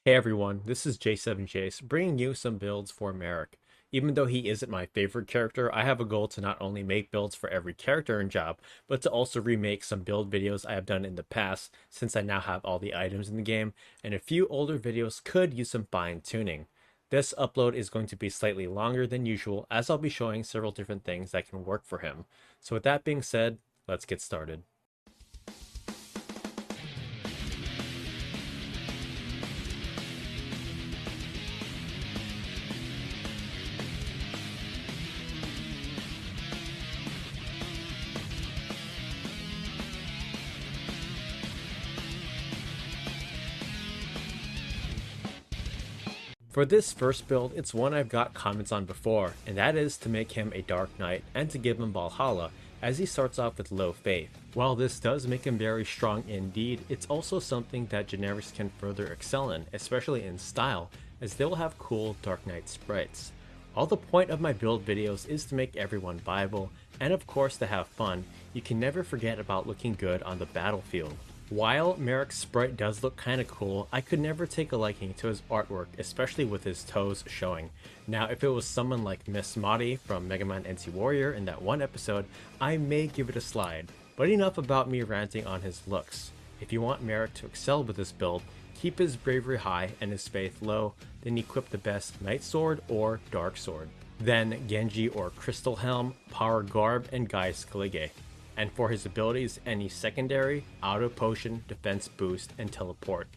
Hey everyone, this is J7Jace bringing you some builds for Marach. Even though he isn't my favorite character, I have a goal to not only make builds for every character and job, but to also remake some build videos I have done in the past since I now have all the items in the game, and a few older videos could use some fine tuning. This upload is going to be slightly longer than usual as I'll be showing several different things that can work for him. So with that being said, let's get started. For this first build, it's one I've got comments on before, and that is to make him a Dark Knight and to give him Valhalla, as he starts off with low faith. While this does make him very strong indeed, it's also something that generics can further excel in, especially in style, as they will have cool Dark Knight sprites. All the point of my build videos is to make everyone viable, and of course to have fun. You can never forget about looking good on the battlefield. While Marach's sprite does look kinda cool, I could never take a liking to his artwork, especially with his toes showing. Now, if it was someone like Miss Madi from Mega Man NT Warrior in that one episode, I may give it a slide. But enough about me ranting on his looks. If you want Marach to excel with this build, keep his bravery high and his faith low, then equip the best Night Sword or Dark Sword. Then Genji or Crystal Helm, Power Garb, and Gaius Calige. And for his abilities, any secondary, auto potion, defense boost, and teleport.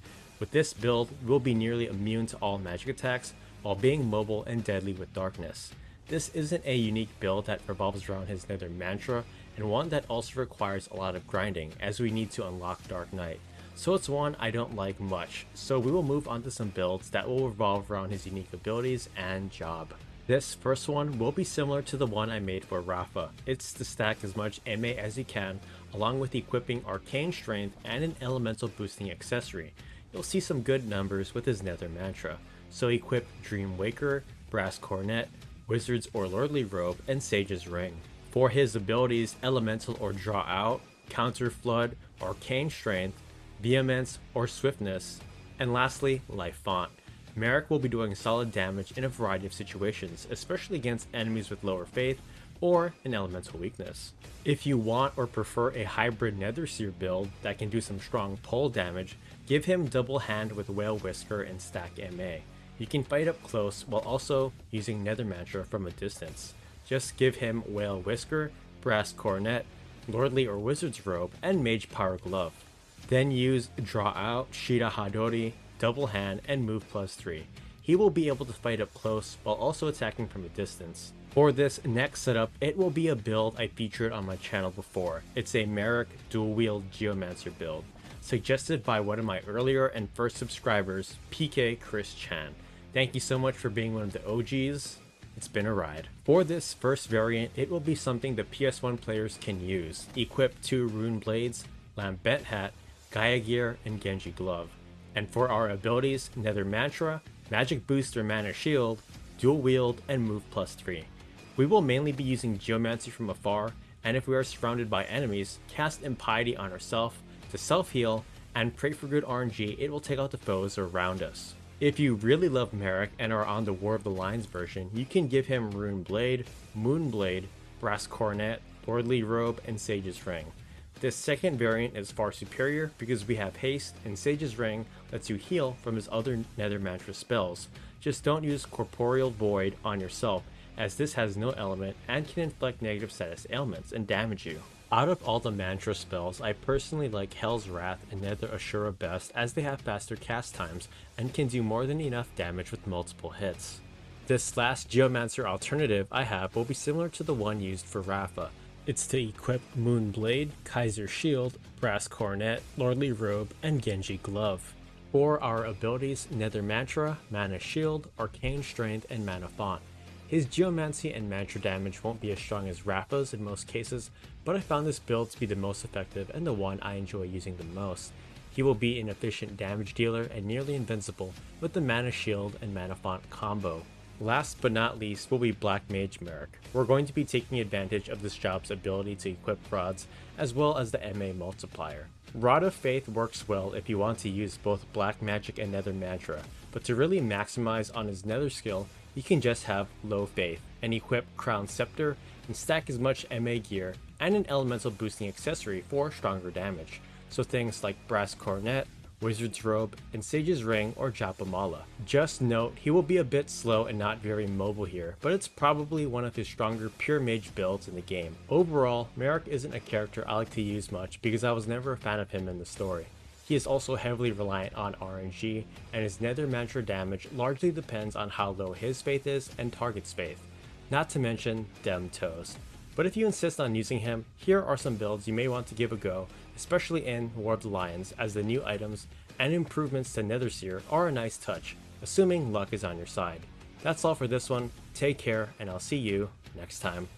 With this build, we'll be nearly immune to all magic attacks while being mobile and deadly with darkness. This isn't a unique build that revolves around his Nether Mantra, and one that also requires a lot of grinding as we need to unlock Dark Knight. So it's one I don't like much, so we will move on to some builds that will revolve around his unique abilities and job. This first one will be similar to the one I made for Rafa. It's to stack as much MA as you can, along with equipping Arcane Strength and an Elemental boosting accessory. You'll see some good numbers with his Nether Mantra, so equip Dream Waker, Brass Cornet, Wizard's or Lordly Robe, and Sage's Ring. For his abilities, Elemental or Draw Out, Counter Flood, Arcane Strength, Vehemence or Swiftness, and lastly, Life Font. Marach will be doing solid damage in a variety of situations, especially against enemies with lower faith or an elemental weakness. If you want or prefer a hybrid Netherseer build that can do some strong pull damage, give him double hand with Whale Whisker and stack MA. You can fight up close while also using Nether Mantra from a distance. Just give him Whale Whisker, Brass Cornet, Lordly or Wizard's Robe, and Mage Power Glove. Then use Draw Out, Shida Hadori, Double Hand, and Move +3. He will be able to fight up close while also attacking from a distance. For this next setup, it will be a build I featured on my channel before. It's a Marach dual wield Geomancer build, suggested by one of my earlier and first subscribers, PK Chris Chan. Thank you so much for being one of the OGs. It's been a ride. For this first variant, it will be something the PS1 players can use. Equip 2 Rune Blades, Lambent Hat, Gaia Gear, and Genji Glove. And for our abilities, Nether Mantra, Magic Booster Mana Shield, Dual Wield, and Move +3. We will mainly be using Geomancy from afar, and if we are surrounded by enemies, cast Impiety on ourselves to self-heal, and pray for good RNG, it will take out the foes around us. If you really love Marach and are on the War of the Lions version, you can give him Rune Blade, Moon Blade, Brass Cornet, Lordly Robe, and Sage's Ring. This second variant is far superior because we have haste, and Sage's Ring lets you heal from his other Nether Mantra spells. Just don't use Corporeal Void on yourself, as this has no element and can inflict negative status ailments and damage you. Out of all the Mantra spells, I personally like Hell's Wrath and Nether Ashura best, as they have faster cast times and can do more than enough damage with multiple hits. This last Geomancer alternative I have will be similar to the one used for Rafa. It's to equip Moon Blade, Kaiser Shield, Brass Cornet, Lordly Robe, and Genji Glove. For our abilities, Nether Mantra, Mana Shield, Arcane Strength, and Mana Font. His Geomancy and Mantra damage won't be as strong as Rafa's in most cases, but I found this build to be the most effective and the one I enjoy using the most. He will be an efficient damage dealer and nearly invincible with the Mana Shield and Mana Font combo. Last but not least will be Black Mage Marach. We're going to be taking advantage of this job's ability to equip rods, as well as the MA multiplier. Rod of Faith works well if you want to use both Black Magic and Nether Mantra, but to really maximize on his Nether skill, you can just have Low Faith and equip Crown Scepter and stack as much MA gear and an elemental boosting accessory for stronger damage, so things like Brass Coronet, Wizard's Robe, and Sage's Ring or Japamala. Just note, he will be a bit slow and not very mobile here, but it's probably one of his stronger pure mage builds in the game. Overall, Marach isn't a character I like to use much because I was never a fan of him in the story. He is also heavily reliant on RNG, and his Nether Mantra damage largely depends on how low his faith is and target's faith, not to mention Dem Toes. But if you insist on using him, here are some builds you may want to give a go, especially in War of the Lions, as the new items and improvements to Netherseer are a nice touch, assuming luck is on your side. That's all for this one, take care, and I'll see you next time.